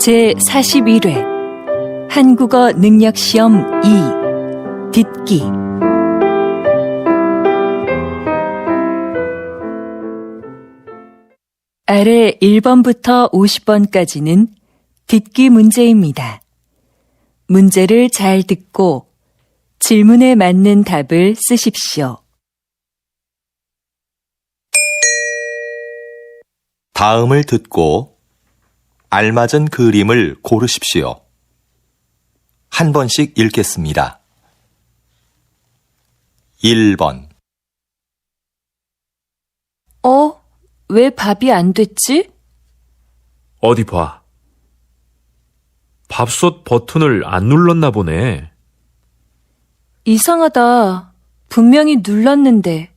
제41회 한국어 능력시험 2 듣기 아래 1번부터 50번까지는 듣기 문제입니다. 문제를 잘 듣고 질문에 맞는 답을 쓰십시오. 다음을 듣고 알맞은 그림을 고르십시오. 한 번씩 읽겠습니다. 1번 왜 밥이 안 됐지? 어디 봐. 밥솥 버튼을 안 눌렀나 보네. 이상하다. 분명히 눌렀는데.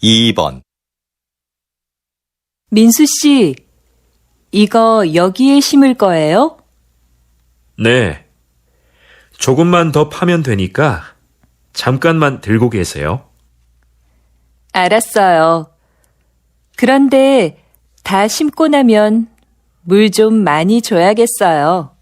2번 민수 씨, 이거 여기에 심을 거예요? 네. 조금만 더 파면 되니까 잠깐만 들고 계세요. 알았어요. 그런데 다 심고 나면 물 좀 많이 줘야겠어요.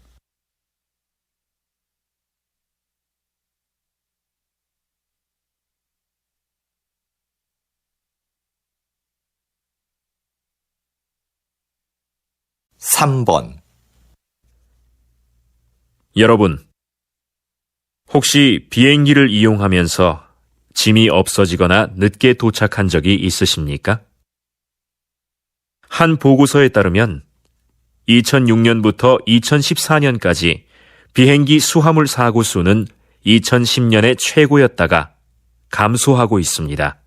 3번 여러분, 혹시 비행기를 이용하면서 짐이 없어지거나 늦게 도착한 적이 있으십니까? 한 보고서에 따르면 2006년부터 2014년까지 비행기 수화물 사고 수는 2010년의 최고였다가 감소하고 있습니다.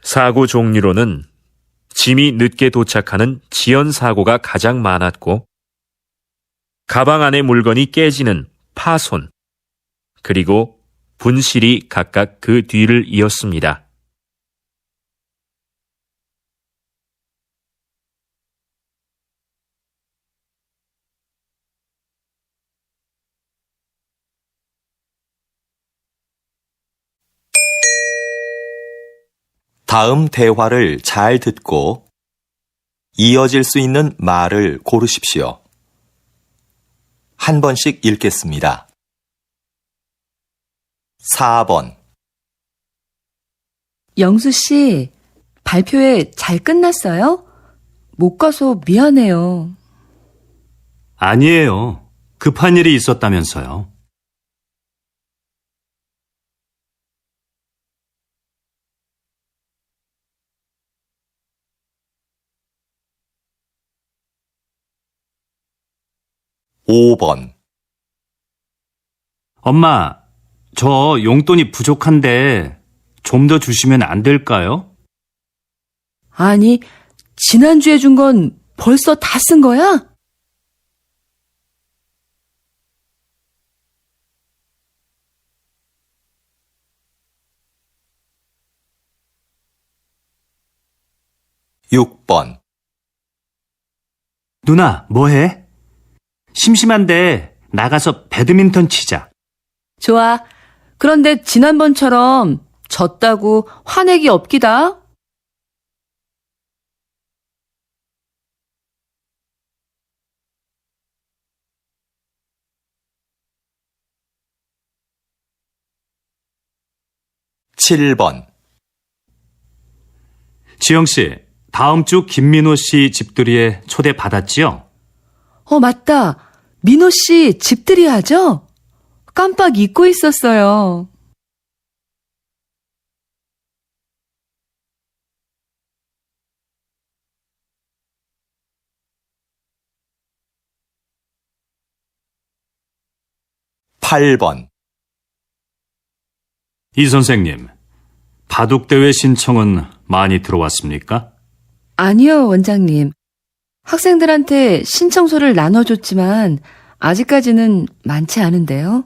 사고 종류로는 짐이 늦게 도착하는 지연 사고가 가장 많았고, 가방 안의 물건이 깨지는 파손, 그리고 분실이 각각 그 뒤를 이었습니다. 다음 대화를 잘 듣고 이어질 수 있는 말을 고르십시오. 한 번씩 읽겠습니다. 4번 영수 씨, 발표회 잘 끝났어요? 못 가서 미안해요. 아니에요. 급한 일이 있었다면서요. 5번 엄마, 저 용돈이 부족한데 좀 더 주시면 안 될까요? 아니, 지난주에 준 건 벌써 다 쓴 거야? 6번 누나, 뭐해? 심심한데 나가서 배드민턴 치자. 좋아. 그런데 지난번처럼 졌다고 화내기 없기다. 7번 지영 씨, 다음 주 김민호 씨 집들이에 초대 받았지요? 맞다. 민호 씨 집들이 하죠? 깜빡 잊고 있었어요. 8번 이 선생님, 바둑대회 신청은 많이 들어왔습니까? 아니요, 원장님. 학생들한테 신청서를 나눠줬지만 아직까지는 많지 않은데요.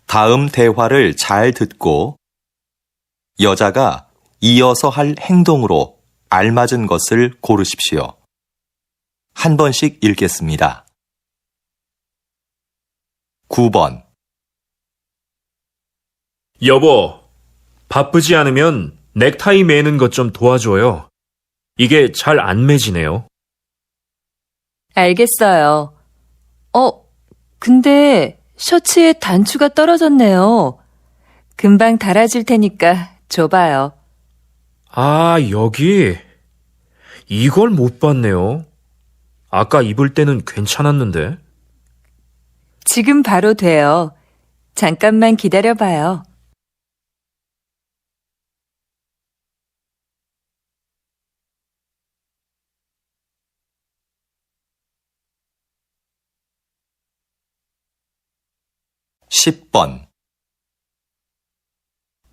다음 대화를 잘 듣고 여자가 이어서 할 행동으로 알맞은 것을 고르십시오. 한 번씩 읽겠습니다. 9번. 여보, 바쁘지 않으면 넥타이 매는 것 좀 도와줘요. 이게 잘 안 매지네요. 알겠어요. 근데 셔츠에 단추가 떨어졌네요. 금방 달아줄 테니까 줘봐요. 아, 여기. 이걸 못 봤네요. 아까 입을 때는 괜찮았는데. 지금 바로 돼요. 잠깐만 기다려봐요. 십 번.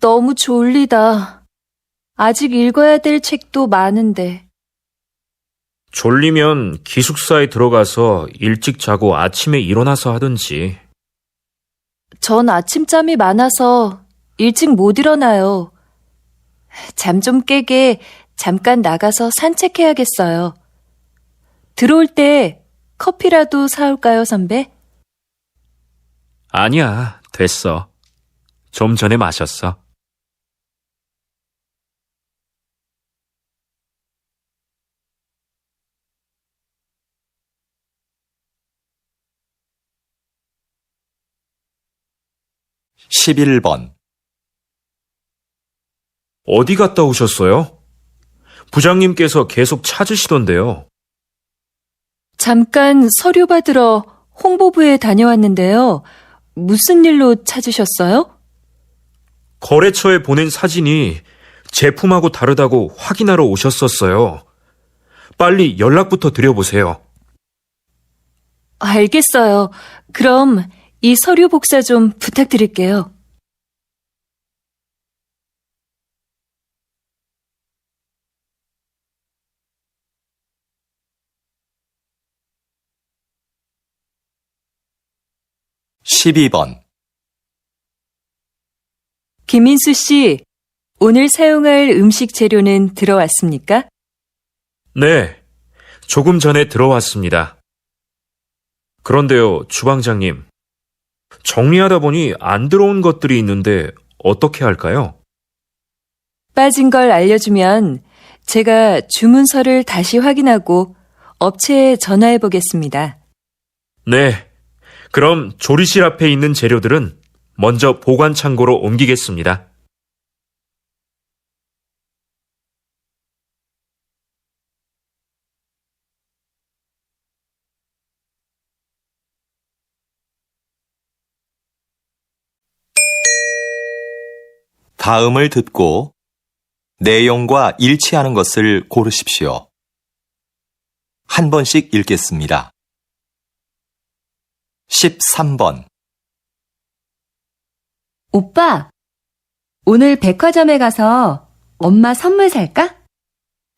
너무 졸리다. 아직 읽어야 될 책도 많은데. 졸리면 기숙사에 들어가서 일찍 자고 아침에 일어나서 하든지. 전 아침잠이 많아서 일찍 못 일어나요. 잠 좀 깨게 잠깐 나가서 산책해야겠어요. 들어올 때 커피라도 사올까요, 선배? 아니야, 됐어. 좀 전에 마셨어. 십일 번. 어디 갔다 오셨어요? 부장님께서 계속 찾으시던데요. 잠깐 서류 받으러 홍보부에 다녀왔는데요. 무슨 일로 찾으셨어요? 거래처에 보낸 사진이 제품하고 다르다고 확인하러 오셨었어요. 빨리 연락부터 드려보세요. 알겠어요. 그럼 이 서류 복사 좀 부탁드릴게요. 십이 번. 김민수 씨, 오늘 사용할 음식 재료는 들어왔습니까? 네, 조금 전에 들어왔습니다. 그런데요, 주방장님. 정리하다 보니 안 들어온 것들이 있는데 어떻게 할까요? 빠진 걸 알려주면 제가 주문서를 다시 확인하고 업체에 전화해 보겠습니다. 네, 그럼 조리실 앞에 있는 재료들은 먼저 보관 창고로 옮기겠습니다. 다음을 듣고 내용과 일치하는 것을 고르십시오. 한 번씩 읽겠습니다. 13번. 오빠, 오늘 백화점에 가서 엄마 선물 살까?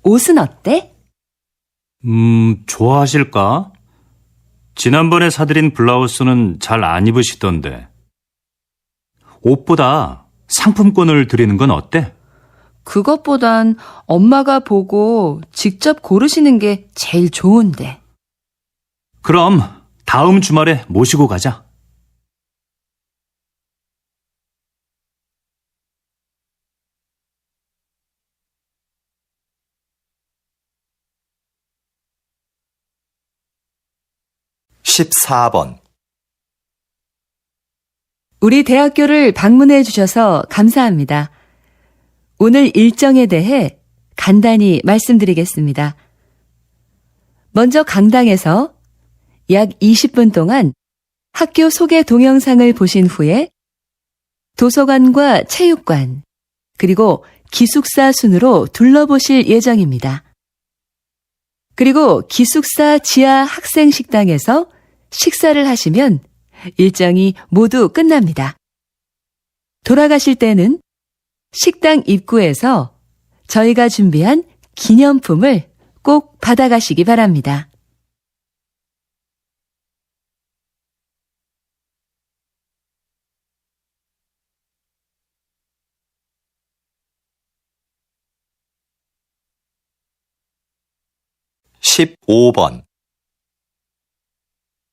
옷은 어때? 좋아하실까? 지난번에 사드린 블라우스는 잘 안 입으시던데. 옷보다 상품권을 드리는 건 어때? 그것보단 엄마가 보고 직접 고르시는 게 제일 좋은데. 그럼 다음 주말에 모시고 가자. 십사 번. 우리 대학교를 방문해 주셔서 감사합니다. 오늘 일정에 대해 간단히 말씀드리겠습니다. 먼저 강당에서 약 20분 동안 학교 소개 동영상을 보신 후에 도서관과 체육관, 그리고 기숙사 순으로 둘러보실 예정입니다. 그리고 기숙사 지하 학생 식당에서 식사를 하시면 일정이 모두 끝납니다. 돌아가실 때는 식당 입구에서 저희가 준비한 기념품을 꼭 받아가시기 바랍니다. 15번.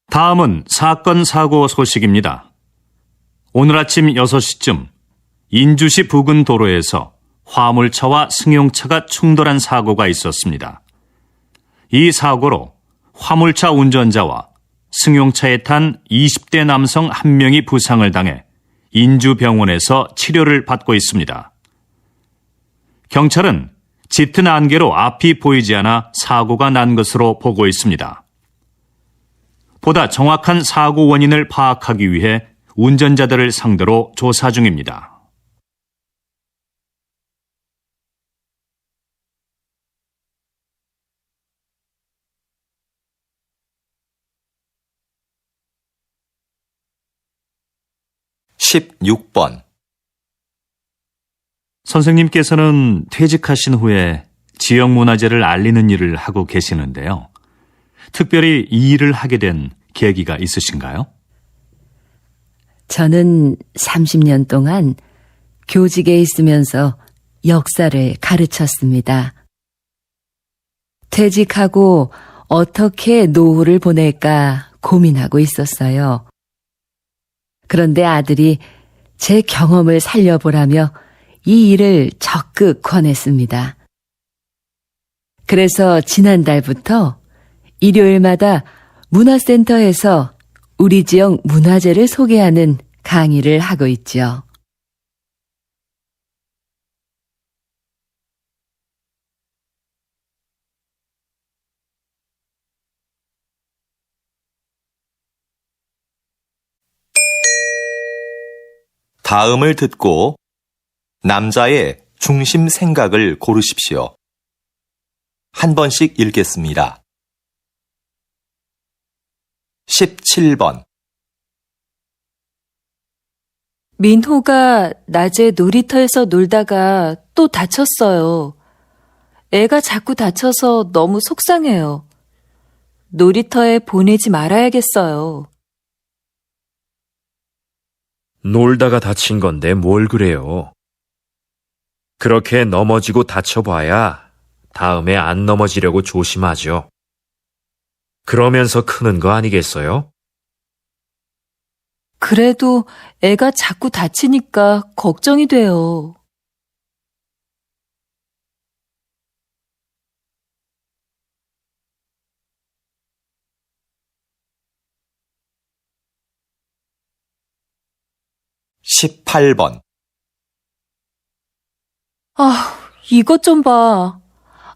다음은 사건 사고 소식입니다. 오늘 아침 6시쯤 인주시 부근 도로에서 화물차와 승용차가 충돌한 사고가 있었습니다. 이 사고로 화물차 운전자와 승용차에 탄 20대 남성 1명이 부상을 당해 인주병원에서 치료를 받고 있습니다. 경찰은 짙은 안개로 앞이 보이지 않아 사고가 난 것으로 보고 있습니다. 보다 정확한 사고 원인을 파악하기 위해 운전자들을 상대로 조사 중입니다. (16번) 선생님께서는 퇴직하신 후에 지역문화재를 알리는 일을 하고 계시는데요. 특별히 이 일을 하게 된 계기가 있으신가요? 저는 30년 동안 교직에 있으면서 역사를 가르쳤습니다. 퇴직하고 어떻게 노후를 보낼까 고민하고 있었어요. 그런데 아들이 제 경험을 살려보라며 이 일을 적극 권했습니다. 그래서 지난달부터 일요일마다 문화센터에서 우리 지역 문화재를 소개하는 강의를 하고 있죠. 다음을 듣고 남자의 중심 생각을 고르십시오. 한 번씩 읽겠습니다. 17번. 민호가 낮에 놀이터에서 놀다가 또 다쳤어요. 애가 자꾸 다쳐서 너무 속상해요. 놀이터에 보내지 말아야겠어요. 놀다가 다친 건데 뭘 그래요. 그렇게 넘어지고 다쳐봐야 다음에 안 넘어지려고 조심하죠. 그러면서 크는 거 아니겠어요? 그래도 애가 자꾸 다치니까 걱정이 돼요. (18번) 이것 좀 봐.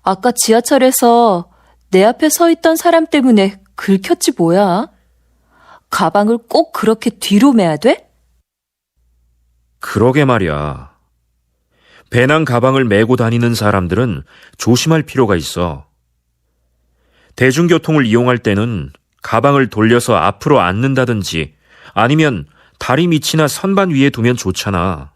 아까 지하철에서 내 앞에 서 있던 사람 때문에 긁혔지 뭐야? 가방을 꼭 그렇게 뒤로 매야 돼? 그러게 말이야. 배낭 가방을 메고 다니는 사람들은 조심할 필요가 있어. 대중교통을 이용할 때는 가방을 돌려서 앞으로 앉는다든지 아니면 다리 밑이나 선반 위에 두면 좋잖아.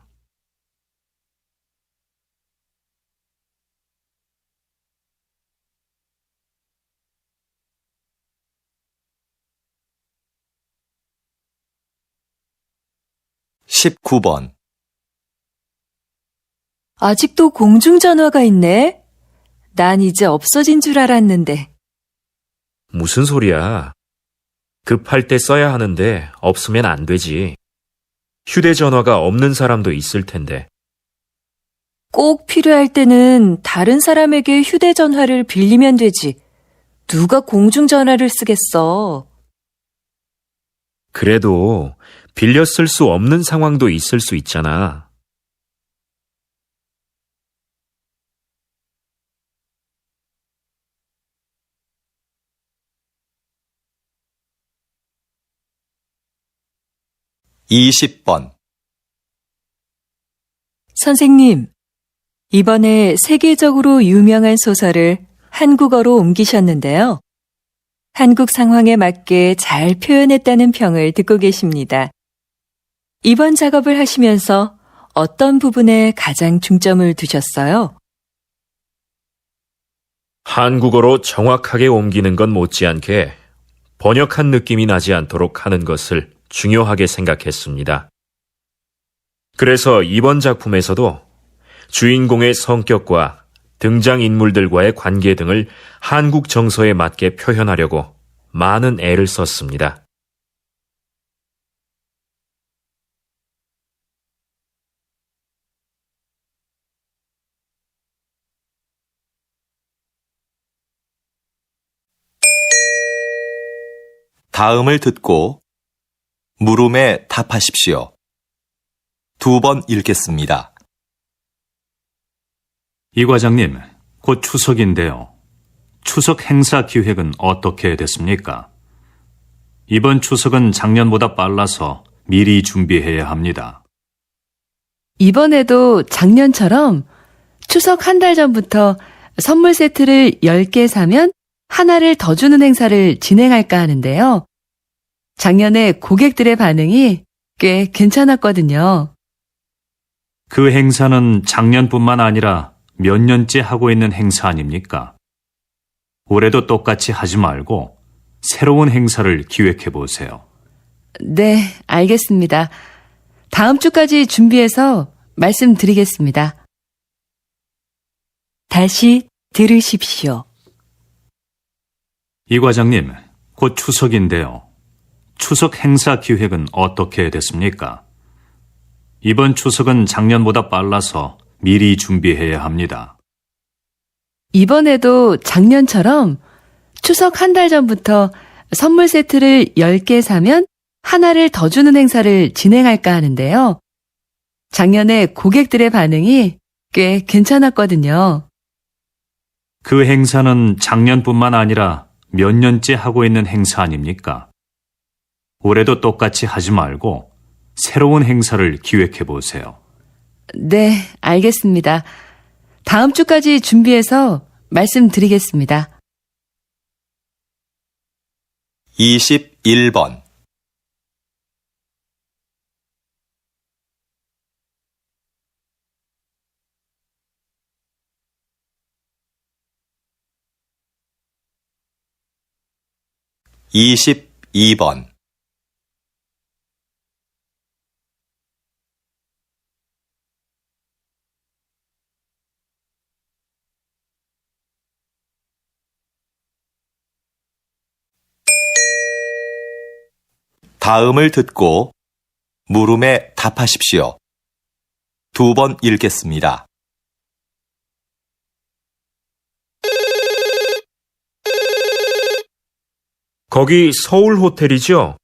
(19번) 아직도 공중전화가 있네? 난 이제 없어진 줄 알았는데. 무슨 소리야? 급할 때 써야 하는데 없으면 안 되지. 휴대전화가 없는 사람도 있을 텐데. 꼭 필요할 때는 다른 사람에게 휴대전화를 빌리면 되지. 누가 공중전화를 쓰겠어? 그래도 빌려 쓸 수 없는 상황도 있을 수 있잖아. (20번) 선생님, 이번에 세계적으로 유명한 소설을 한국어로 옮기셨는데요. 한국 상황에 맞게 잘 표현했다는 평을 듣고 계십니다. 이번 작업을 하시면서 어떤 부분에 가장 중점을 두셨어요? 한국어로 정확하게 옮기는 건 못지않게 번역한 느낌이 나지 않도록 하는 것을 중요하게 생각했습니다. 그래서 이번 작품에서도 주인공의 성격과 등장인물들과의 관계 등을 한국 정서에 맞게 표현하려고 많은 애를 썼습니다. 다음을 듣고 물음에 답하십시오. 2번 읽겠습니다. 이 과장님, 곧 추석인데요. 추석 행사 기획은 어떻게 됐습니까? 이번 추석은 작년보다 빨라서 미리 준비해야 합니다. 이번에도 작년처럼 추석 한 달 전부터 선물 세트를 10개 사면 하나를 더 주는 행사를 진행할까 하는데요. 작년에 고객들의 반응이 꽤 괜찮았거든요. 그 행사는 작년뿐만 아니라 몇 년째 하고 있는 행사 아닙니까? 올해도 똑같이 하지 말고 새로운 행사를 기획해 보세요. 네, 알겠습니다. 다음 주까지 준비해서 말씀드리겠습니다. 다시 들으십시오. 이 과장님, 곧 추석인데요. 추석 행사 기획은 어떻게 됐습니까? 이번 추석은 작년보다 빨라서 미리 준비해야 합니다. 이번에도 작년처럼 추석 한 달 전부터 선물 세트를 10개 사면 하나를 더 주는 행사를 진행할까 하는데요. 작년에 고객들의 반응이 꽤 괜찮았거든요. 그 행사는 작년뿐만 아니라 몇 년째 하고 있는 행사 아닙니까? 올해도 똑같이 하지 말고 새로운 행사를 기획해 보세요. 네, 알겠습니다. 다음 주까지 준비해서 말씀드리겠습니다. 21번. (22번) 다음을 듣고 물음에 답하십시오. 2번 읽겠습니다. 거기 서울 호텔이죠?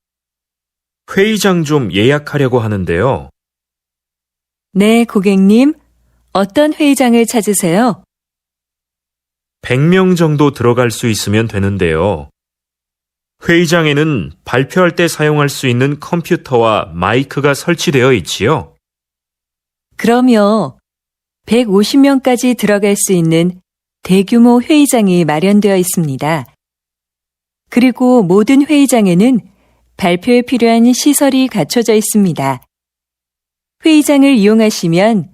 회의장 좀 예약하려고 하는데요. 네, 고객님. 어떤 회의장을 찾으세요? 100명 정도 들어갈 수 있으면 되는데요. 회의장에는 발표할 때 사용할 수 있는 컴퓨터와 마이크가 설치되어 있지요. 그럼요. 150명까지 들어갈 수 있는 대규모 회의장이 마련되어 있습니다. 그리고 모든 회의장에는 발표에 필요한 시설이 갖춰져 있습니다. 회의장을 이용하시면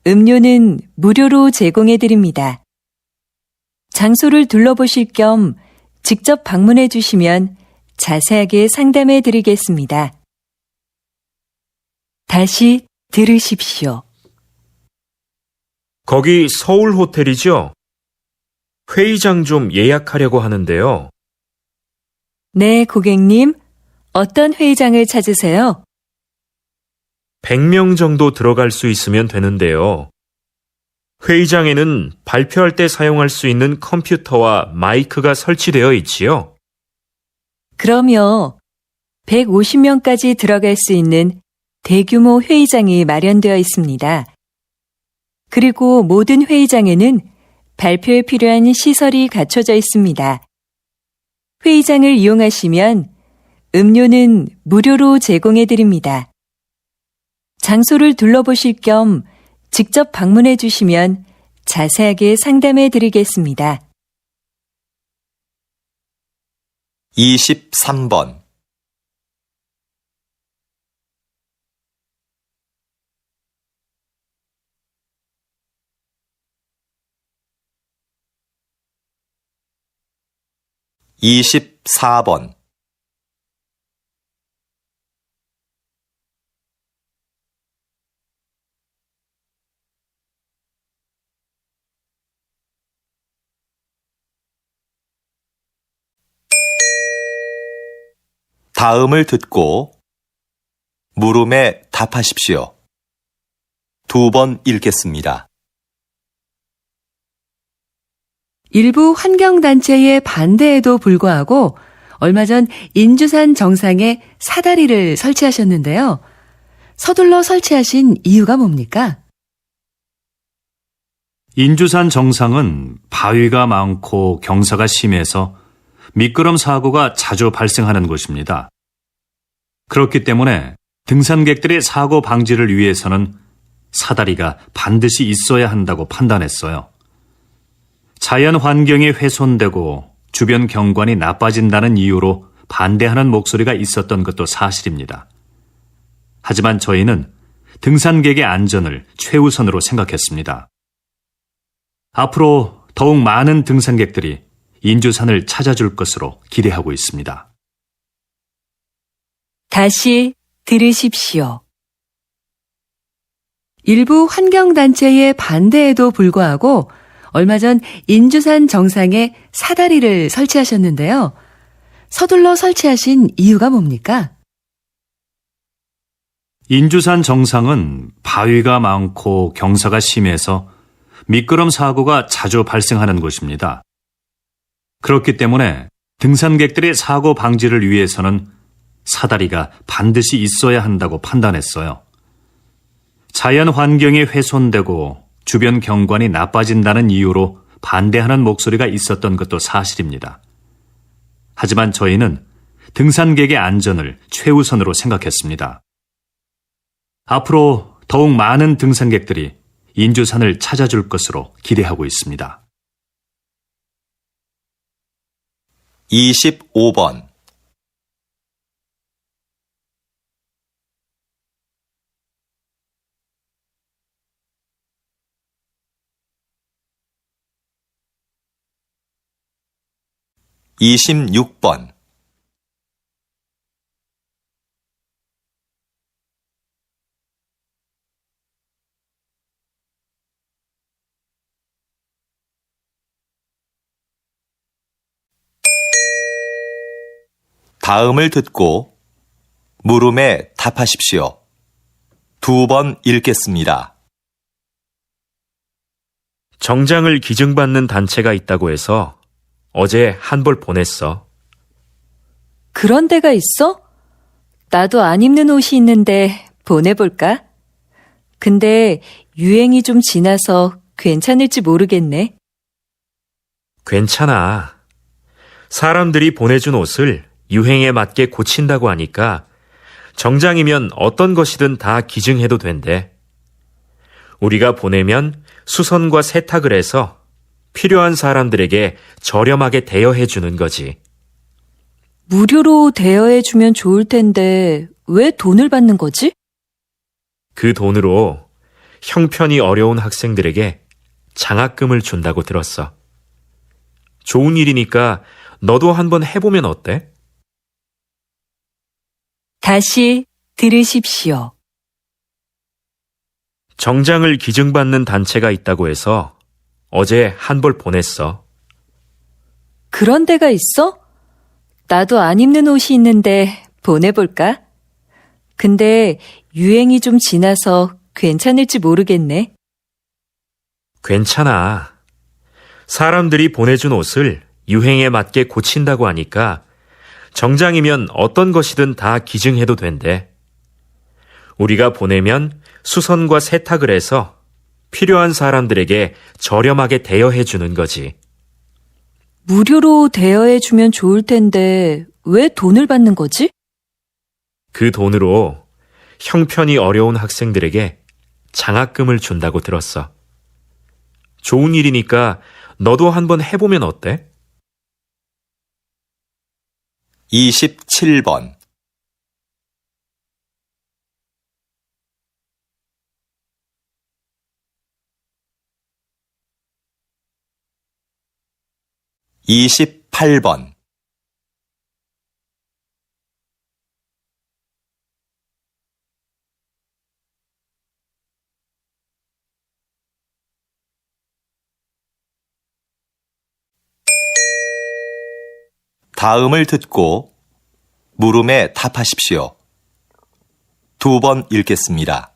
음료는 무료로 제공해 드립니다. 장소를 둘러보실 겸 직접 방문해 주시면 자세하게 상담해 드리겠습니다. 다시 들으십시오. 거기 서울 호텔이죠? 회의장 좀 예약하려고 하는데요. 네, 고객님. 어떤 회의장을 찾으세요? 100명 정도 들어갈 수 있으면 되는데요. 회의장에는 발표할 때 사용할 수 있는 컴퓨터와 마이크가 설치되어 있지요. 그럼요. 150명까지 들어갈 수 있는 대규모 회의장이 마련되어 있습니다. 그리고 모든 회의장에는 발표에 필요한 시설이 갖춰져 있습니다. 회의장을 이용하시면 음료는 무료로 제공해 드립니다. 장소를 둘러보실 겸 직접 방문해 주시면 자세하게 상담해 드리겠습니다. 23번. (24번) 다음을 듣고 물음에 답하십시오. 2번 읽겠습니다. 일부 환경단체의 반대에도 불구하고 얼마 전 인주산 정상에 사다리를 설치하셨는데요. 서둘러 설치하신 이유가 뭡니까? 인주산 정상은 바위가 많고 경사가 심해서 미끄럼 사고가 자주 발생하는 곳입니다. 그렇기 때문에 등산객들의 사고 방지를 위해서는 사다리가 반드시 있어야 한다고 판단했어요. 자연 환경이 훼손되고 주변 경관이 나빠진다는 이유로 반대하는 목소리가 있었던 것도 사실입니다. 하지만 저희는 등산객의 안전을 최우선으로 생각했습니다. 앞으로 더욱 많은 등산객들이 인주산을 찾아줄 것으로 기대하고 있습니다. 다시 들으십시오. 일부 환경단체의 반대에도 불구하고 얼마 전 인주산 정상에 사다리를 설치하셨는데요. 서둘러 설치하신 이유가 뭡니까? 인주산 정상은 바위가 많고 경사가 심해서 미끄럼 사고가 자주 발생하는 곳입니다. 그렇기 때문에 등산객들의 사고 방지를 위해서는 사다리가 반드시 있어야 한다고 판단했어요. 자연 환경이 훼손되고 주변 경관이 나빠진다는 이유로 반대하는 목소리가 있었던 것도 사실입니다. 하지만 저희는 등산객의 안전을 최우선으로 생각했습니다. 앞으로 더욱 많은 등산객들이 인주산을 찾아줄 것으로 기대하고 있습니다. 25번 26번 다음을 듣고 물음에 답하십시오. 2번 읽겠습니다. 정장을 기증받는 단체가 있다고 해서 어제 한 벌 보냈어. 그런 데가 있어? 나도 안 입는 옷이 있는데 보내볼까? 근데 유행이 좀 지나서 괜찮을지 모르겠네. 괜찮아. 사람들이 보내준 옷을 유행에 맞게 고친다고 하니까 정장이면 어떤 것이든 다 기증해도 된대. 우리가 보내면 수선과 세탁을 해서 필요한 사람들에게 저렴하게 대여해 주는 거지. 무료로 대여해주면 좋을 텐데 왜 돈을 받는 거지? 그 돈으로 형편이 어려운 학생들에게 장학금을 준다고 들었어. 좋은 일이니까 너도 한번 해보면 어때? 다시 들으십시오. 정장을 기증받는 단체가 있다고 해서 어제 한 벌 보냈어. 그런 데가 있어? 나도 안 입는 옷이 있는데 보내볼까? 근데 유행이 좀 지나서 괜찮을지 모르겠네. 괜찮아. 사람들이 보내준 옷을 유행에 맞게 고친다고 하니까 정장이면 어떤 것이든 다 기증해도 된대. 우리가 보내면 수선과 세탁을 해서 필요한 사람들에게 저렴하게 대여해 주는 거지. 무료로 대여해주면 좋을 텐데 왜 돈을 받는 거지? 그 돈으로 형편이 어려운 학생들에게 장학금을 준다고 들었어. 좋은 일이니까 너도 한번 해보면 어때? 27번 28번 다음을 듣고 물음에 답하십시오. 2번 읽겠습니다.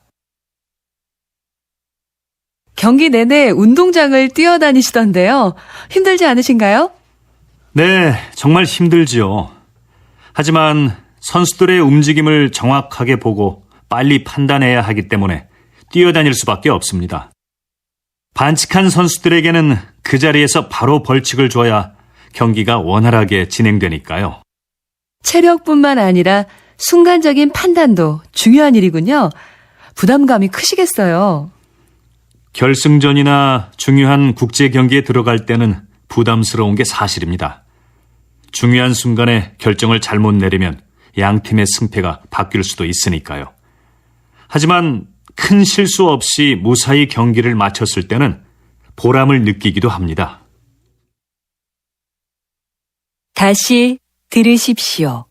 경기 내내 운동장을 뛰어다니시던데요. 힘들지 않으신가요? 네, 정말 힘들지요. 하지만 선수들의 움직임을 정확하게 보고 빨리 판단해야 하기 때문에 뛰어다닐 수밖에 없습니다. 반칙한 선수들에게는 그 자리에서 바로 벌칙을 줘야 경기가 원활하게 진행되니까요. 체력뿐만 아니라 순간적인 판단도 중요한 일이군요. 부담감이 크시겠어요. 결승전이나 중요한 국제 경기에 들어갈 때는 부담스러운 게 사실입니다. 중요한 순간에 결정을 잘못 내리면 양 팀의 승패가 바뀔 수도 있으니까요. 하지만 큰 실수 없이 무사히 경기를 마쳤을 때는 보람을 느끼기도 합니다. 다시 들으십시오.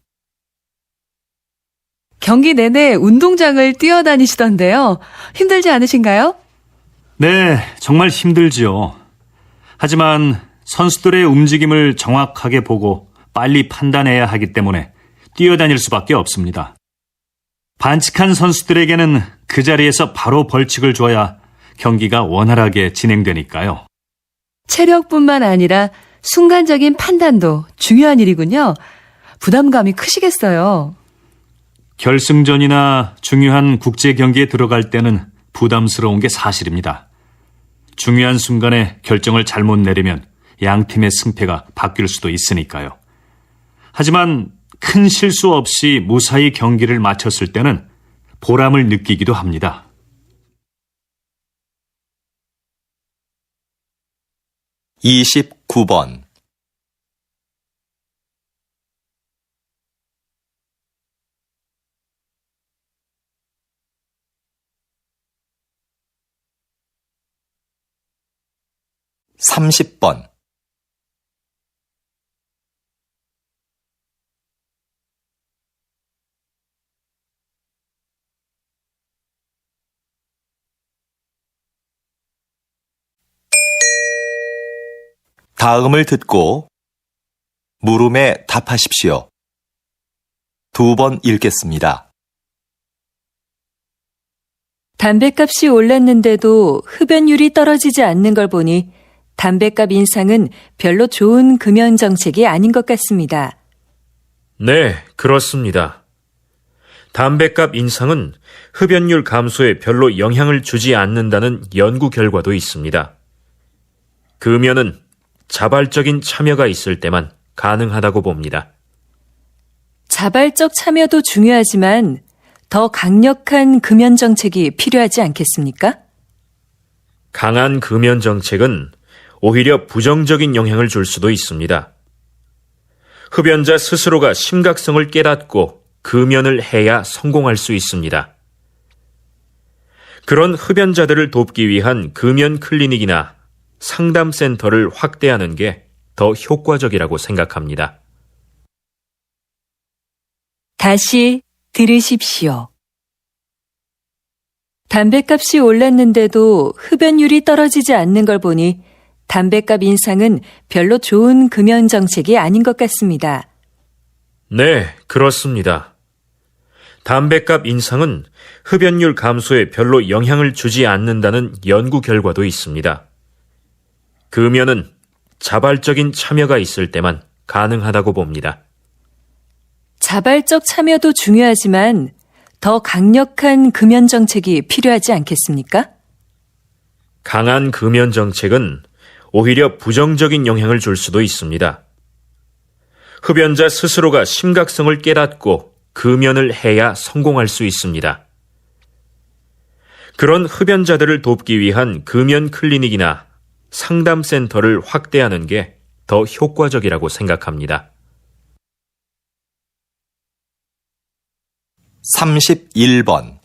경기 내내 운동장을 뛰어다니시던데요. 힘들지 않으신가요? 네, 정말 힘들지요. 하지만 선수들의 움직임을 정확하게 보고 빨리 판단해야 하기 때문에 뛰어다닐 수밖에 없습니다. 반칙한 선수들에게는 그 자리에서 바로 벌칙을 줘야 경기가 원활하게 진행되니까요. 체력뿐만 아니라 순간적인 판단도 중요한 일이군요. 부담감이 크시겠어요. 결승전이나 중요한 국제 경기에 들어갈 때는 부담스러운 게 사실입니다. 중요한 순간에 결정을 잘못 내리면 양 팀의 승패가 바뀔 수도 있으니까요. 하지만 큰 실수 없이 무사히 경기를 마쳤을 때는 보람을 느끼기도 합니다. (29번) (30번) 다음을 듣고 물음에 답하십시오. 2번 읽겠습니다. 담뱃값이 올랐는데도 흡연율이 떨어지지 않는 걸 보니 담뱃값 인상은 별로 좋은 금연 정책이 아닌 것 같습니다. 네, 그렇습니다. 담뱃값 인상은 흡연율 감소에 별로 영향을 주지 않는다는 연구 결과도 있습니다. 금연은 자발적인 참여가 있을 때만 가능하다고 봅니다. 자발적 참여도 중요하지만 더 강력한 금연 정책이 필요하지 않겠습니까? 강한 금연 정책은 오히려 부정적인 영향을 줄 수도 있습니다. 흡연자 스스로가 심각성을 깨닫고 금연을 해야 성공할 수 있습니다. 그런 흡연자들을 돕기 위한 금연 클리닉이나 상담센터를 확대하는 게 더 효과적이라고 생각합니다. 다시 들으십시오. 담뱃값이 올랐는데도 흡연율이 떨어지지 않는 걸 보니 담뱃값 인상은 별로 좋은 금연 정책이 아닌 것 같습니다. 네, 그렇습니다. 담뱃값 인상은 흡연율 감소에 별로 영향을 주지 않는다는 연구 결과도 있습니다. 금연은 자발적인 참여가 있을 때만 가능하다고 봅니다. 자발적 참여도 중요하지만 더 강력한 금연 정책이 필요하지 않겠습니까? 강한 금연 정책은 오히려 부정적인 영향을 줄 수도 있습니다. 흡연자 스스로가 심각성을 깨닫고 금연을 해야 성공할 수 있습니다. 그런 흡연자들을 돕기 위한 금연 클리닉이나 상담센터를 확대하는 게 더 효과적이라고 생각합니다. 31번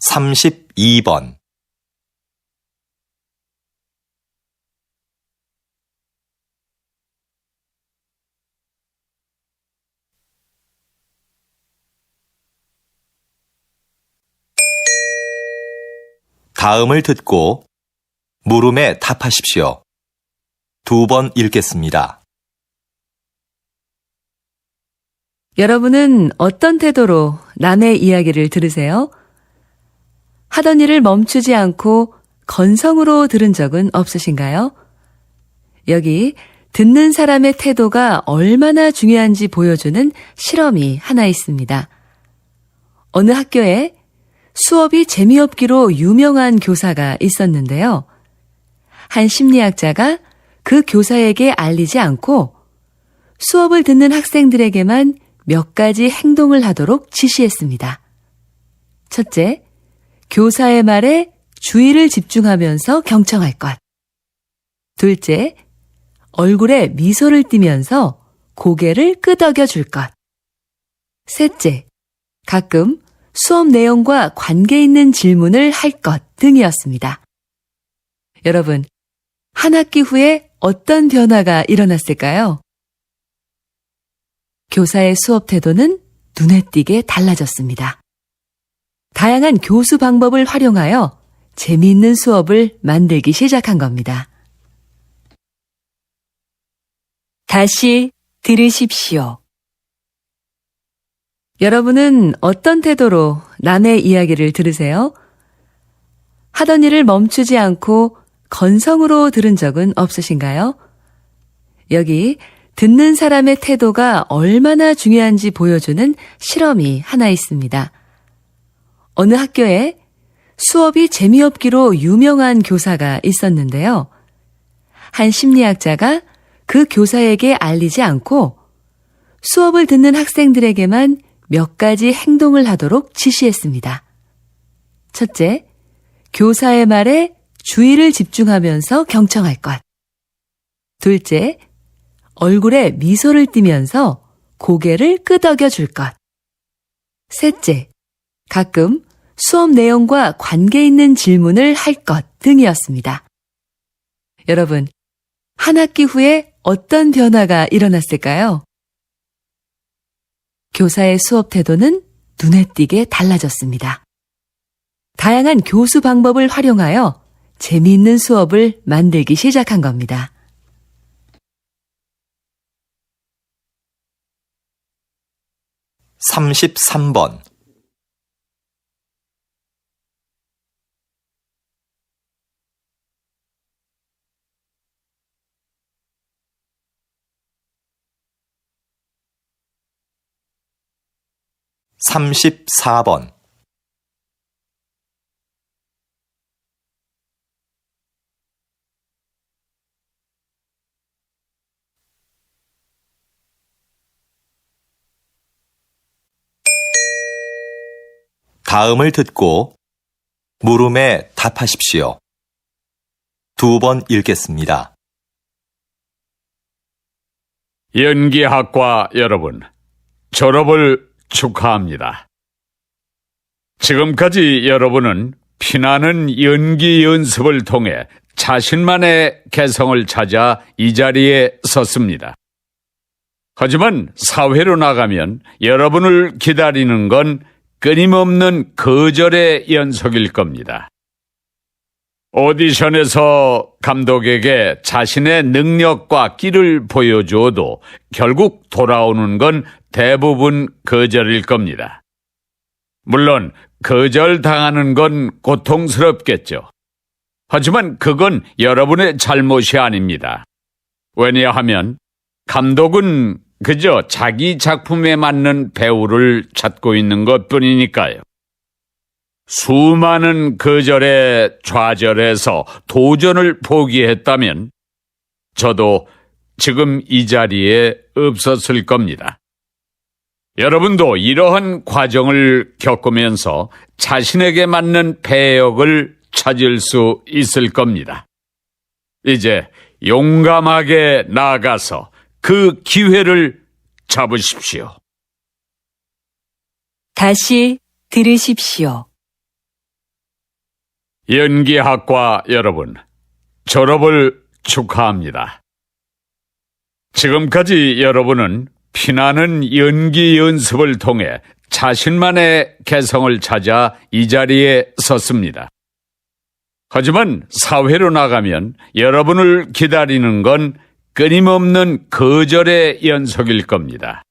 (32번) 다음을 듣고 물음에 답하십시오. 2번 읽겠습니다. 여러분은 어떤 태도로 남의 이야기를 들으세요? 하던 일을 멈추지 않고 건성으로 들은 적은 없으신가요? 여기 듣는 사람의 태도가 얼마나 중요한지 보여주는 실험이 하나 있습니다. 어느 학교에 수업이 재미없기로 유명한 교사가 있었는데요. 한 심리학자가 그 교사에게 알리지 않고 수업을 듣는 학생들에게만 몇 가지 행동을 하도록 지시했습니다. 첫째, 교사의 말에 주의를 집중하면서 경청할 것. 둘째, 얼굴에 미소를 띠면서 고개를 끄덕여 줄 것. 셋째, 가끔 수업 내용과 관계 있는 질문을 할 것 등이었습니다. 여러분, 한 학기 후에 어떤 변화가 일어났을까요? 교사의 수업 태도는 눈에 띄게 달라졌습니다. 다양한 교수 방법을 활용하여 재미있는 수업을 만들기 시작한 겁니다. 다시 들으십시오. 여러분은 어떤 태도로 남의 이야기를 들으세요? 하던 일을 멈추지 않고 건성으로 들은 적은 없으신가요? 여기 듣는 사람의 태도가 얼마나 중요한지 보여주는 실험이 하나 있습니다. 어느 학교에 수업이 재미없기로 유명한 교사가 있었는데요. 한 심리학자가 그 교사에게 알리지 않고 수업을 듣는 학생들에게만 몇 가지 행동을 하도록 지시했습니다. 첫째, 교사의 말에 주의를 집중하면서 경청할 것. 둘째, 얼굴에 미소를 띠면서 고개를 끄덕여 줄 것. 셋째, 가끔 수업 내용과 관계 있는 질문을 할 것 등이었습니다. 여러분, 한 학기 후에 어떤 변화가 일어났을까요? 교사의 수업 태도는 눈에 띄게 달라졌습니다. 다양한 교수 방법을 활용하여 재미있는 수업을 만들기 시작한 겁니다. (33번) 34번 다음을 듣고 물음에 답하십시오. 2번 읽겠습니다. 연기학과 여러분, 졸업을 축하합니다. 지금까지 여러분은 피나는 연기 연습을 통해 자신만의 개성을 찾아 이 자리에 섰습니다. 하지만 사회로 나가면 여러분을 기다리는 건 끊임없는 거절의 연속일 겁니다. 오디션에서 감독에게 자신의 능력과 끼를 보여줘도 결국 돌아오는 건 대부분 거절일 겁니다. 물론 거절당하는 건 고통스럽겠죠. 하지만 그건 여러분의 잘못이 아닙니다. 왜냐하면 감독은 그저 자기 작품에 맞는 배우를 찾고 있는 것뿐이니까요. 수많은 거절에 좌절해서 도전을 포기했다면 저도 지금 이 자리에 없었을 겁니다. 여러분도 이러한 과정을 겪으면서 자신에게 맞는 배역을 찾을 수 있을 겁니다. 이제 용감하게 나아가서 그 기회를 잡으십시오. 다시 들으십시오. 연기학과 여러분, 졸업을 축하합니다. 지금까지 여러분은 피나는 연기 연습을 통해 자신만의 개성을 찾아 이 자리에 섰습니다. 하지만 사회로 나가면 여러분을 기다리는 건 끊임없는 거절의 연속일 겁니다.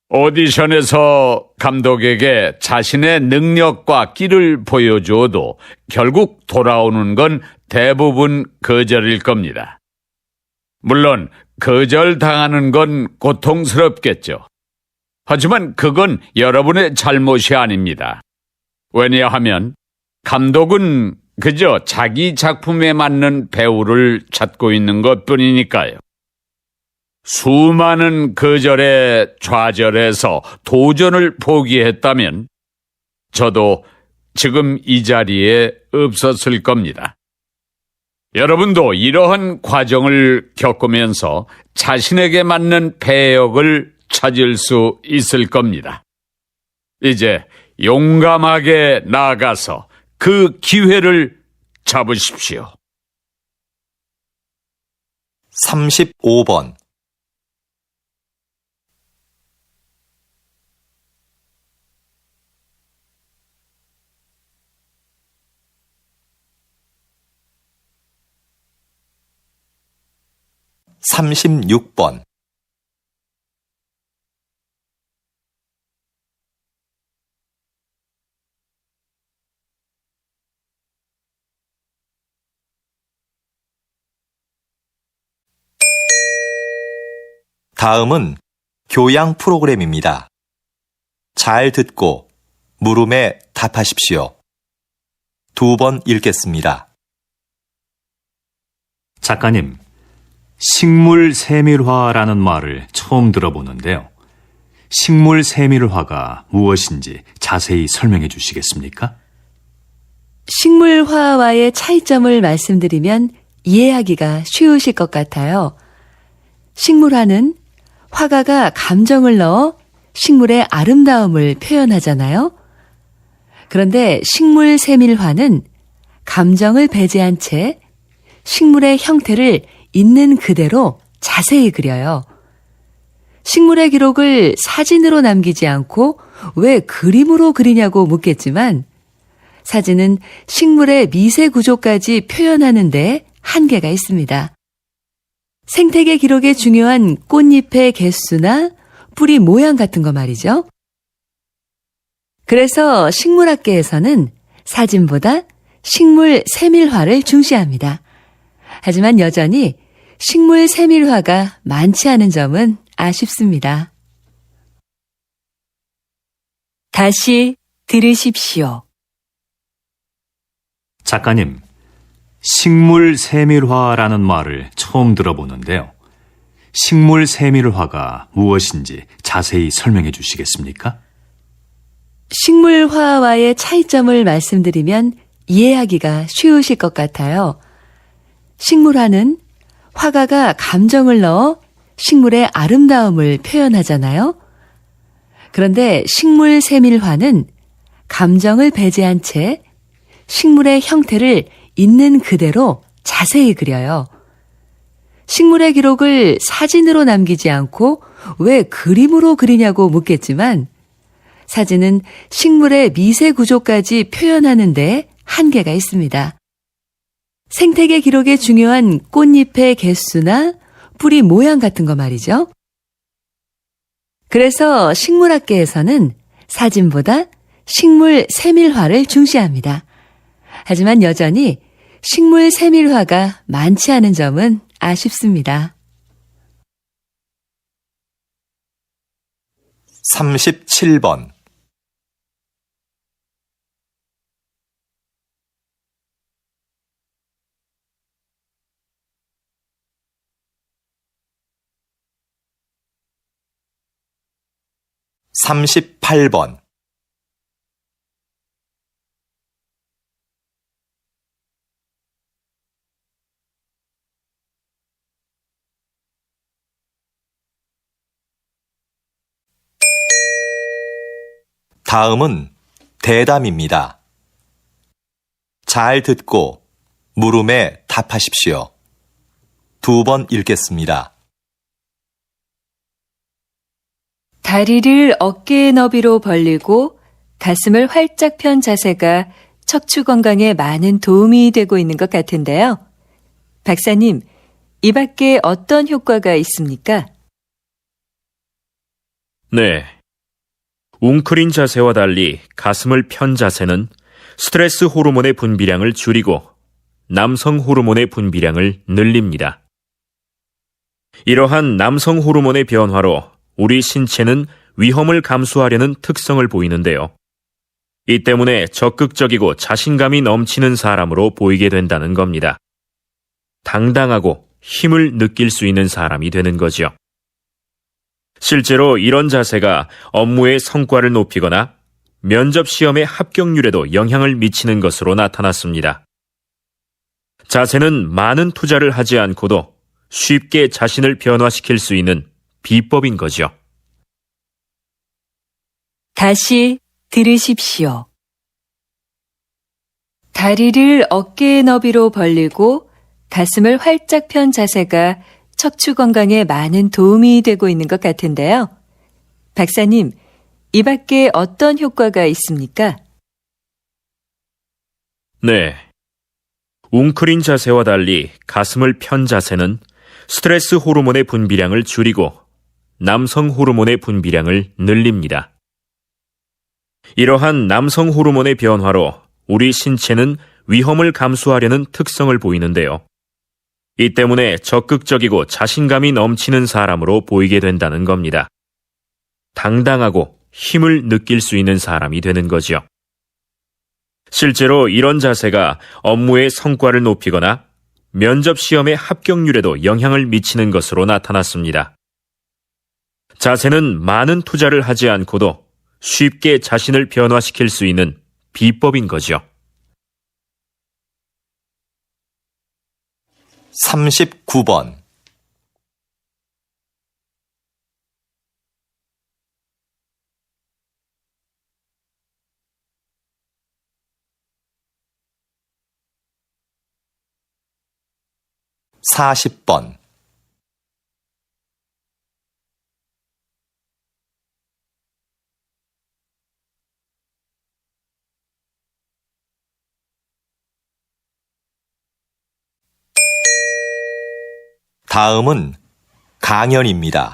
오디션에서 감독에게 자신의 능력과 끼를 보여주어도 결국 돌아오는 건 대부분 거절일 겁니다. 물론 거절당하는 건 고통스럽겠죠. 하지만 그건 여러분의 잘못이 아닙니다. 왜냐하면 감독은 그저 자기 작품에 맞는 배우를 찾고 있는 것뿐이니까요. 수많은 거절에 좌절해서 도전을 포기했다면 저도 지금 이 자리에 없었을 겁니다. 여러분도 이러한 과정을 겪으면서 자신에게 맞는 배역을 찾을 수 있을 겁니다. 이제 용감하게 나아가서 그 기회를 잡으십시오. 35번. (36번) 다음은 교양 프로그램입니다. 잘 듣고 물음에 답하십시오. 2번 읽겠습니다. 작가님, 식물 세밀화라는 말을 처음 들어보는데요. 식물 세밀화가 무엇인지 자세히 설명해 주시겠습니까? 식물화와의 차이점을 말씀드리면 이해하기가 쉬우실 것 같아요. 식물화는 화가가 감정을 넣어 식물의 아름다움을 표현하잖아요. 그런데 식물 세밀화는 감정을 배제한 채 식물의 형태를 있는 그대로 자세히 그려요. 식물의 기록을 사진으로 남기지 않고 왜 그림으로 그리냐고 묻겠지만 사진은 식물의 미세 구조까지 표현하는 데 한계가 있습니다. 생태계 기록에 중요한 꽃잎의 개수나 뿌리 모양 같은 거 말이죠. 그래서 식물학계에서는 사진보다 식물 세밀화를 중시합니다. 하지만 여전히 식물 세밀화가 많지 않은 점은 아쉽습니다. 다시 들으십시오. 작가님, 식물 세밀화라는 말을 처음 들어보는데요. 식물 세밀화가 무엇인지 자세히 설명해 주시겠습니까? 식물화와의 차이점을 말씀드리면 이해하기가 쉬우실 것 같아요. 식물화는 화가가 감정을 넣어 식물의 아름다움을 표현하잖아요. 그런데 식물 세밀화는 감정을 배제한 채 식물의 형태를 있는 그대로 자세히 그려요. 식물의 기록을 사진으로 남기지 않고 왜 그림으로 그리냐고 묻겠지만 사진은 식물의 미세 구조까지 표현하는 데 한계가 있습니다. 생태계 기록에 중요한 꽃잎의 개수나 뿌리 모양 같은 거 말이죠. 그래서 식물학계에서는 사진보다 식물 세밀화를 중시합니다. 하지만 여전히 식물 세밀화가 많지 않은 점은 아쉽습니다. 37번. (38번) 다음은 대담입니다. 잘 듣고 물음에 답하십시오. 2번 읽겠습니다. 다리를 어깨의 너비로 벌리고 가슴을 활짝 편 자세가 척추 건강에 많은 도움이 되고 있는 것 같은데요. 박사님, 이 밖에 어떤 효과가 있습니까? 네. 웅크린 자세와 달리 가슴을 편 자세는 스트레스 호르몬의 분비량을 줄이고 남성 호르몬의 분비량을 늘립니다. 이러한 남성 호르몬의 변화로 우리 신체는 위험을 감수하려는 특성을 보이는데요. 이 때문에 적극적이고 자신감이 넘치는 사람으로 보이게 된다는 겁니다. 당당하고 힘을 느낄 수 있는 사람이 되는 거죠. 실제로 이런 자세가 업무의 성과를 높이거나 면접 시험의 합격률에도 영향을 미치는 것으로 나타났습니다. 자세는 많은 투자를 하지 않고도 쉽게 자신을 변화시킬 수 있는 비법인 거죠. 다시 들으십시오. 다리를 어깨의 너비로 벌리고 가슴을 활짝 편 자세가 척추 건강에 많은 도움이 되고 있는 것 같은데요. 박사님, 이 밖에 어떤 효과가 있습니까? 네. 웅크린 자세와 달리 가슴을 편 자세는 스트레스 호르몬의 분비량을 줄이고 남성 호르몬의 분비량을 늘립니다. 이러한 남성 호르몬의 변화로 우리 신체는 위험을 감수하려는 특성을 보이는데요. 이 때문에 적극적이고 자신감이 넘치는 사람으로 보이게 된다는 겁니다. 당당하고 힘을 느낄 수 있는 사람이 되는 거죠. 실제로 이런 자세가 업무의 성과를 높이거나 면접 시험의 합격률에도 영향을 미치는 것으로 나타났습니다. 자세는 많은 투자를 하지 않고도 쉽게 자신을 변화시킬 수 있는 비법인 거죠. 39번. (40번) 다음은 강연입니다.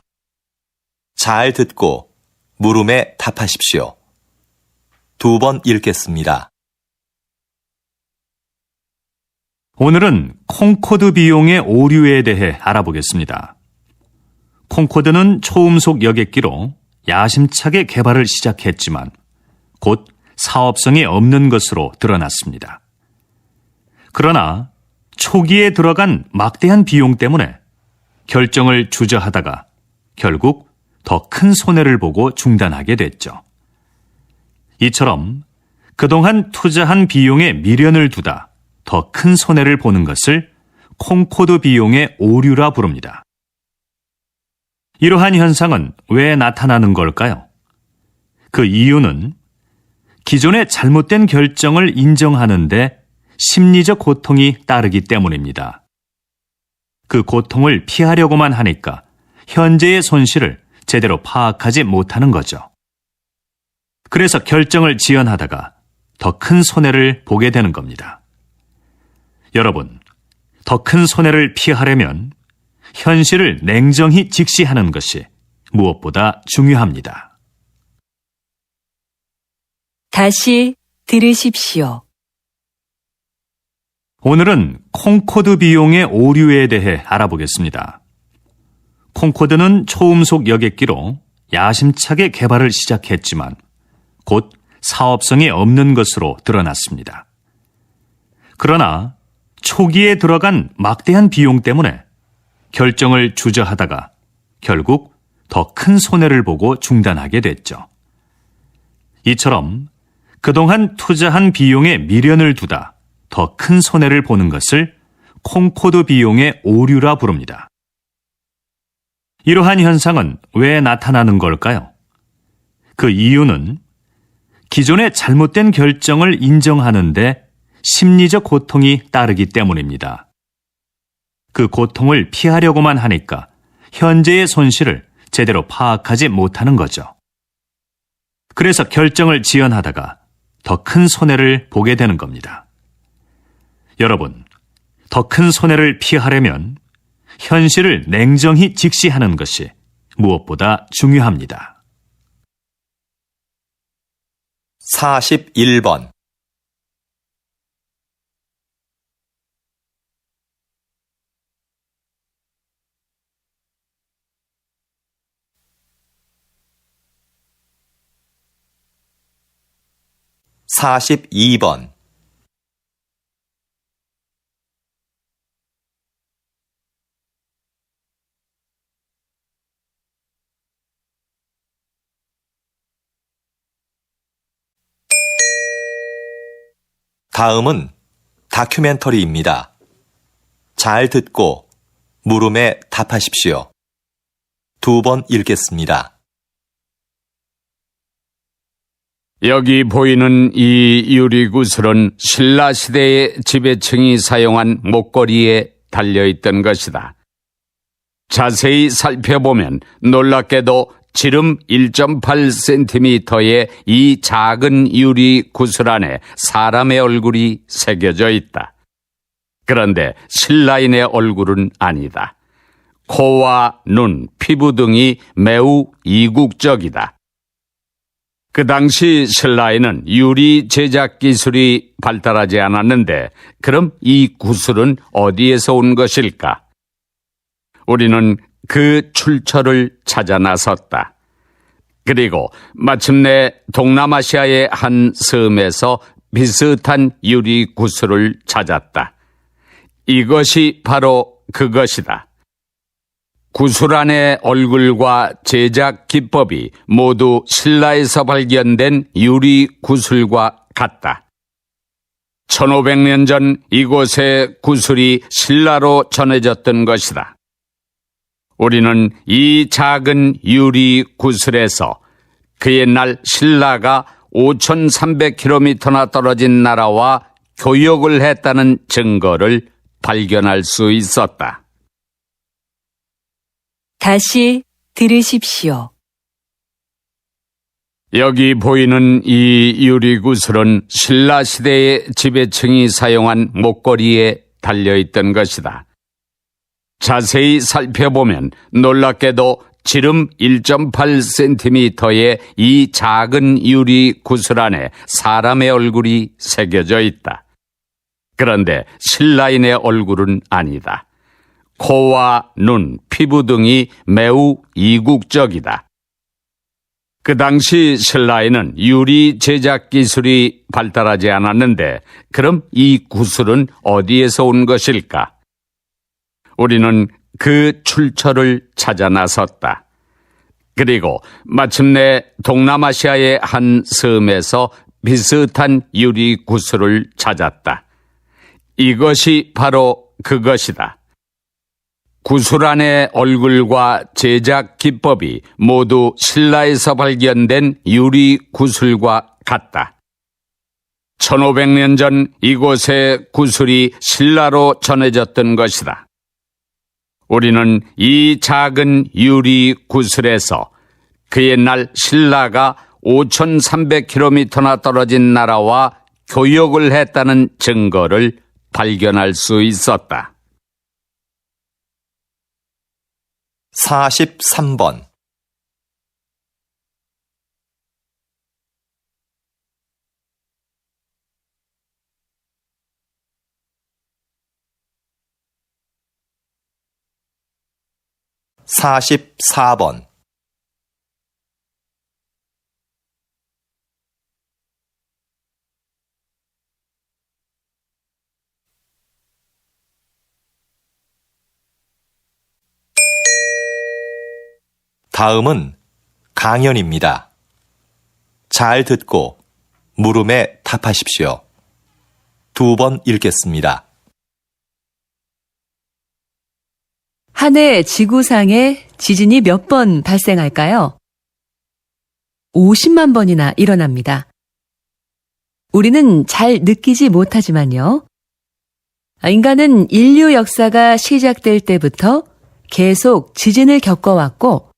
잘 듣고 물음에 답하십시오. 2번 읽겠습니다. 오늘은 콩코드 비용의 오류에 대해 알아보겠습니다. 콩코드는 초음속 여객기로 야심차게 개발을 시작했지만 곧 사업성이 없는 것으로 드러났습니다. 그러나 초기에 들어간 막대한 비용 때문에 결정을 주저하다가 결국 더 큰 손해를 보고 중단하게 됐죠. 이처럼 그동안 투자한 비용에 미련을 두다 더 큰 손해를 보는 것을 콩코드 비용의 오류라 부릅니다. 이러한 현상은 왜 나타나는 걸까요? 그 이유는 기존의 잘못된 결정을 인정하는데 심리적 고통이 따르기 때문입니다. 그 고통을 피하려고만 하니까 현재의 손실을 제대로 파악하지 못하는 거죠. 그래서 결정을 지연하다가 더 큰 손해를 보게 되는 겁니다. 여러분, 더 큰 손해를 피하려면 현실을 냉정히 직시하는 것이 무엇보다 중요합니다. 다시 들으십시오. 오늘은 콩코드 비용의 오류에 대해 알아보겠습니다. 콩코드는 초음속 여객기로 야심차게 개발을 시작했지만 곧 사업성이 없는 것으로 드러났습니다. 그러나 초기에 들어간 막대한 비용 때문에 결정을 주저하다가 결국 더 큰 손해를 보고 중단하게 됐죠. 이처럼 그동안 투자한 비용에 미련을 두다 더 큰 손해를 보는 것을 콩코드 비용의 오류라 부릅니다. 이러한 현상은 왜 나타나는 걸까요? 그 이유는 기존의 잘못된 결정을 인정하는데 심리적 고통이 따르기 때문입니다. 그 고통을 피하려고만 하니까 현재의 손실을 제대로 파악하지 못하는 거죠. 그래서 결정을 지연하다가 더 큰 손해를 보게 되는 겁니다. 여러분, 더 큰 손해를 피하려면 현실을 냉정히 직시하는 것이 무엇보다 중요합니다. 41번. (42번) 다음은 다큐멘터리입니다. 잘 듣고 물음에 답하십시오. 2번 읽겠습니다. 여기 보이는 이 유리구슬은 신라시대의 지배층이 사용한 목걸이에 달려있던 것이다. 자세히 살펴보면 놀랍게도 지름 1.8cm의 이 작은 유리 구슬 안에 사람의 얼굴이 새겨져 있다. 그런데 신라인의 얼굴은 아니다. 코와 눈, 피부 등이 매우 이국적이다. 그 당시 신라에는 유리 제작 기술이 발달하지 않았는데 그럼 이 구슬은 어디에서 온 것일까? 우리는 그 출처를 찾아 나섰다. 그리고 마침내 동남아시아의 한 섬에서 비슷한 유리 구슬을 찾았다. 이것이 바로 그것이다. 구슬 안의 얼굴과 제작 기법이 모두 신라에서 발견된 유리 구슬과 같다. 1500년 전 이곳의 구슬이 신라로 전해졌던 것이다. 우리는 이 작은 유리 구슬에서 그 옛날 신라가 5300km나 떨어진 나라와 교역을 했다는 증거를 발견할 수 있었다. 다시 들으십시오. 여기 보이는 이 유리구슬은 신라시대의 지배층이 사용한 목걸이에 달려있던 것이다. 자세히 살펴보면 놀랍게도 지름 1.8cm의 이 작은 유리구슬 안에 사람의 얼굴이 새겨져 있다. 그런데 신라인의 얼굴은 아니다. 코와 눈, 피부 등이 매우 이국적이다. 그 당시 신라에는 유리 제작 기술이 발달하지 않았는데 그럼 이 구슬은 어디에서 온 것일까? 우리는 그 출처를 찾아 나섰다. 그리고 마침내 동남아시아의 한 섬에서 비슷한 유리 구슬을 찾았다. 이것이 바로 그것이다. 구슬 안의 얼굴과 제작 기법이 모두 신라에서 발견된 유리 구슬과 같다. 1500년 전 이곳의 구슬이 신라로 전해졌던 것이다. 우리는 이 작은 유리 구슬에서 그 옛날 신라가 5300km나 떨어진 나라와 교역을 했다는 증거를 발견할 수 있었다. 43번. (44번) 다음은 강연입니다. 잘 듣고 물음에 답하십시오. 2번 읽겠습니다. 한 해 지구상에 지진이 몇 번 발생할까요? 50만 번이나 일어납니다. 우리는 잘 느끼지 못하지만요. 인간은 인류 역사가 시작될 때부터 계속 지진을 겪어왔고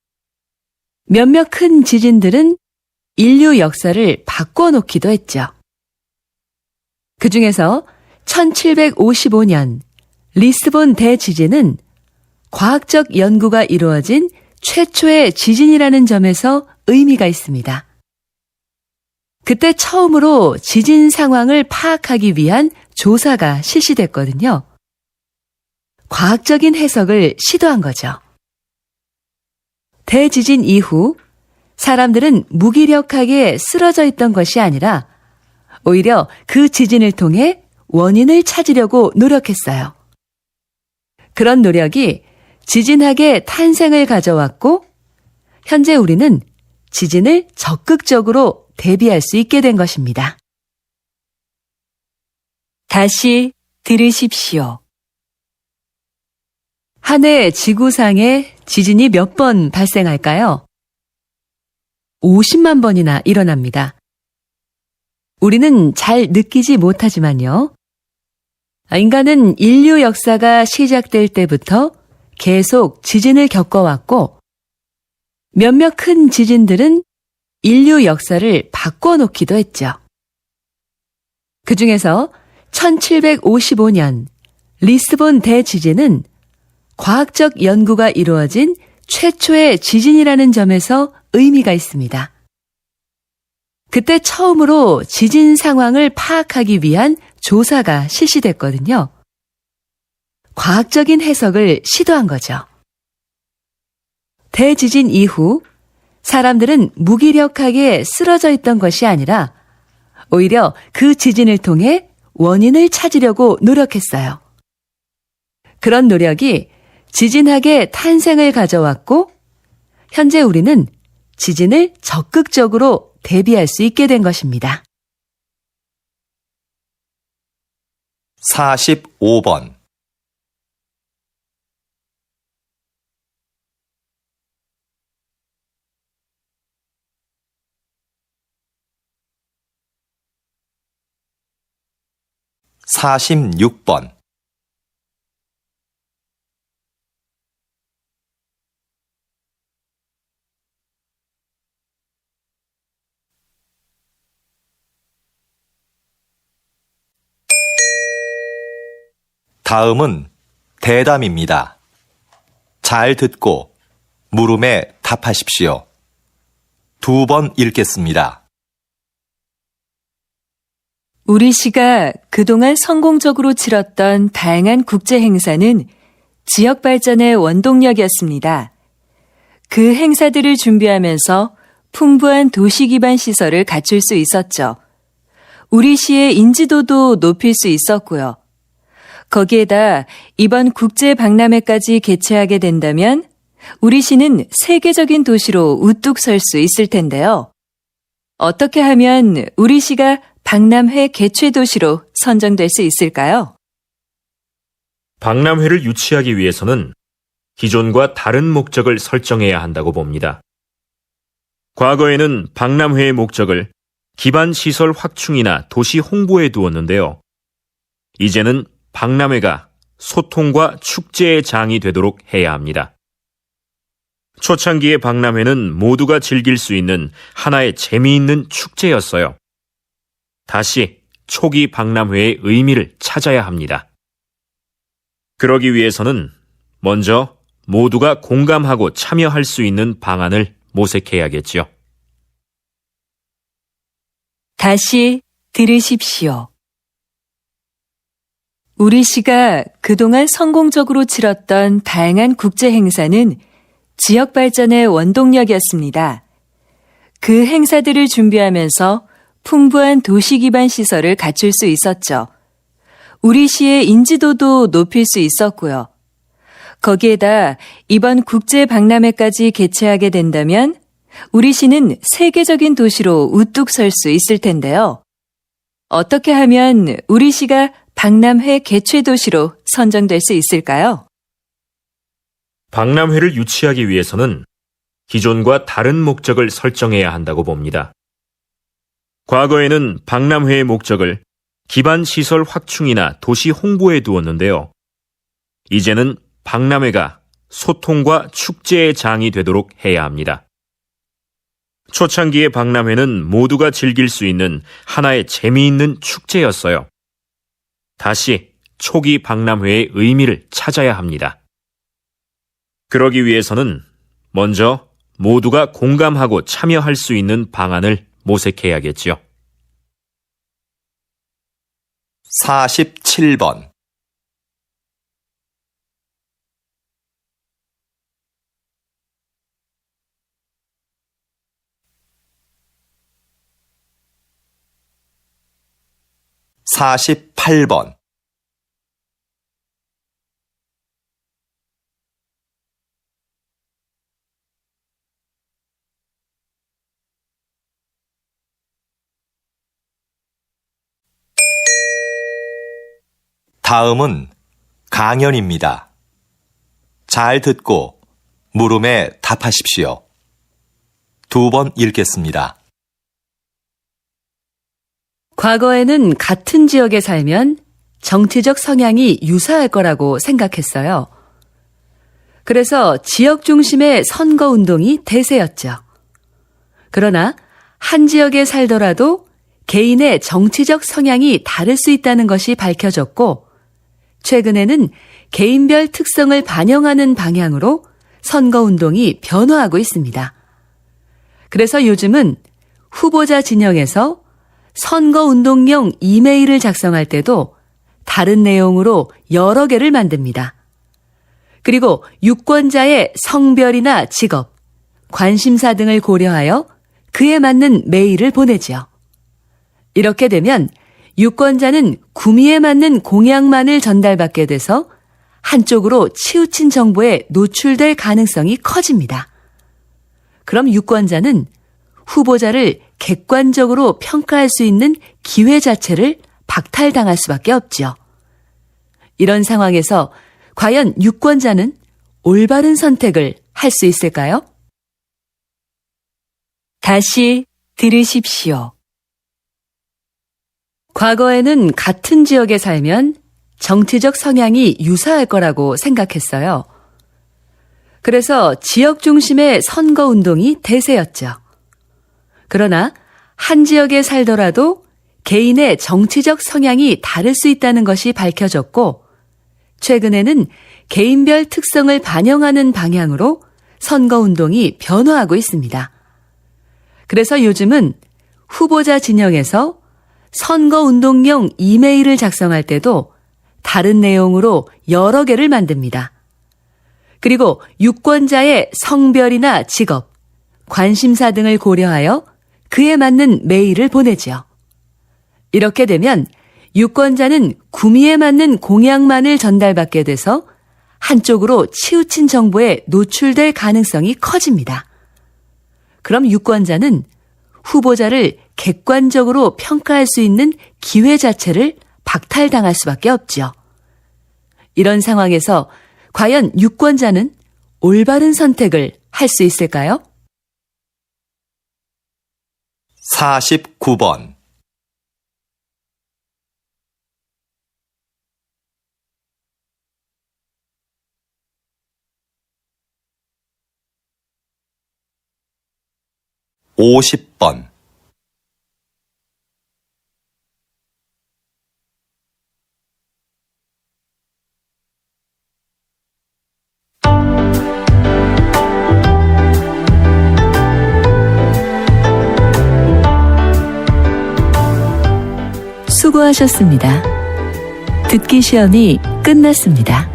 몇몇 큰 지진들은 인류 역사를 바꿔놓기도 했죠. 그 중에서 1755년 리스본 대지진은 과학적 연구가 이루어진 최초의 지진이라는 점에서 의미가 있습니다. 그때 처음으로 지진 상황을 파악하기 위한 조사가 실시됐거든요. 과학적인 해석을 시도한 거죠. 대지진 이후 사람들은 무기력하게 쓰러져 있던 것이 아니라 오히려 그 지진을 통해 원인을 찾으려고 노력했어요. 그런 노력이 지진학의 탄생을 가져왔고, 현재 우리는 지진을 적극적으로 대비할 수 있게 된 것입니다. 다시 들으십시오. 한 해 지구상에 지진이 몇 번 발생할까요? 50만 번이나 일어납니다. 우리는 잘 느끼지 못하지만요. 인간은 인류 역사가 시작될 때부터 계속 지진을 겪어왔고, 몇몇 큰 지진들은 인류 역사를 바꿔놓기도 했죠. 그 중에서 1755년 리스본 대지진은 과학적 연구가 이루어진 최초의 지진이라는 점에서 의미가 있습니다. 그때 처음으로 지진 상황을 파악하기 위한 조사가 실시됐거든요. 과학적인 해석을 시도한 거죠. 대지진 이후 사람들은 무기력하게 쓰러져 있던 것이 아니라 오히려 그 지진을 통해 원인을 찾으려고 노력했어요. 그런 노력이 지진학의 탄생을 가져왔고, 현재 우리는 지진을 적극적으로 대비할 수 있게 된 것입니다. 45번. (46번) 다음은 대담입니다. 잘 듣고 물음에 답하십시오. 2번 읽겠습니다. 우리 시가 그동안 성공적으로 치렀던 다양한 국제 행사는 지역 발전의 원동력이었습니다. 그 행사들을 준비하면서 풍부한 도시 기반 시설을 갖출 수 있었죠. 우리 시의 인지도도 높일 수 있었고요. 거기에다 이번 국제 박람회까지 개최하게 된다면 우리 시는 세계적인 도시로 우뚝 설 수 있을 텐데요. 어떻게 하면 우리 시가 박람회 개최 도시로 선정될 수 있을까요? 박람회를 유치하기 위해서는 기존과 다른 목적을 설정해야 한다고 봅니다. 과거에는 박람회의 목적을 기반 시설 확충이나 도시 홍보에 두었는데요. 이제는 박람회가 소통과 축제의 장이 되도록 해야 합니다. 초창기의 박람회는 모두가 즐길 수 있는 하나의 재미있는 축제였어요. 다시 초기 박람회의 의미를 찾아야 합니다. 그러기 위해서는 먼저 모두가 공감하고 참여할 수 있는 방안을 모색해야겠지요. 다시 들으십시오. 우리 시가 그동안 성공적으로 치렀던 다양한 국제 행사는 지역 발전의 원동력이었습니다. 그 행사들을 준비하면서 풍부한 도시 기반 시설을 갖출 수 있었죠. 우리 시의 인지도도 높일 수 있었고요. 거기에다 이번 국제 박람회까지 개최하게 된다면 우리 시는 세계적인 도시로 우뚝 설 수 있을 텐데요. 어떻게 하면 우리 시가 박람회 개최 도시로 선정될 수 있을까요? 박람회를 유치하기 위해서는 기존과 다른 목적을 설정해야 한다고 봅니다. 과거에는 박람회의 목적을 기반 시설 확충이나 도시 홍보에 두었는데요. 이제는 박람회가 소통과 축제의 장이 되도록 해야 합니다. 초창기의 박람회는 모두가 즐길 수 있는 하나의 재미있는 축제였어요. 다시 초기 박람회의 의미를 찾아야 합니다. 그러기 위해서는 먼저 모두가 공감하고 참여할 수 있는 방안을 모색해야겠죠. 47번 48번 다음은 강연입니다. 잘 듣고 물음에 답하십시오. 2번 읽겠습니다. 과거에는 같은 지역에 살면 정치적 성향이 유사할 거라고 생각했어요. 그래서 지역 중심의 선거운동이 대세였죠. 그러나 한 지역에 살더라도 개인의 정치적 성향이 다를 수 있다는 것이 밝혀졌고, 최근에는 개인별 특성을 반영하는 방향으로 선거운동이 변화하고 있습니다. 그래서 요즘은 후보자 진영에서 선거운동용 이메일을 작성할 때도 다른 내용으로 여러 개를 만듭니다. 그리고 유권자의 성별이나 직업, 관심사 등을 고려하여 그에 맞는 메일을 보내지요. 이렇게 되면 유권자는 구미에 맞는 공약만을 전달받게 돼서 한쪽으로 치우친 정보에 노출될 가능성이 커집니다. 그럼 유권자는 후보자를 객관적으로 평가할 수 있는 기회 자체를 박탈당할 수밖에 없죠. 이런 상황에서 과연 유권자는 올바른 선택을 할 수 있을까요? 다시 들으십시오. 과거에는 같은 지역에 살면 정치적 성향이 유사할 거라고 생각했어요. 그래서 지역 중심의 선거운동이 대세였죠. 그러나 한 지역에 살더라도 개인의 정치적 성향이 다를 수 있다는 것이 밝혀졌고, 최근에는 개인별 특성을 반영하는 방향으로 선거운동이 변화하고 있습니다. 그래서 요즘은 후보자 진영에서 선거운동용 이메일을 작성할 때도 다른 내용으로 여러 개를 만듭니다. 그리고 유권자의 성별이나 직업, 관심사 등을 고려하여 그에 맞는 메일을 보내지요. 이렇게 되면 유권자는 구미에 맞는 공약만을 전달받게 돼서 한쪽으로 치우친 정보에 노출될 가능성이 커집니다. 그럼 유권자는 후보자를 객관적으로 평가할 수 있는 기회 자체를 박탈당할 수밖에 없죠. 이런 상황에서 과연 유권자는 올바른 선택을 할 수 있을까요? 49번 50번 수고하셨습니다. 듣기 시험이 끝났습니다.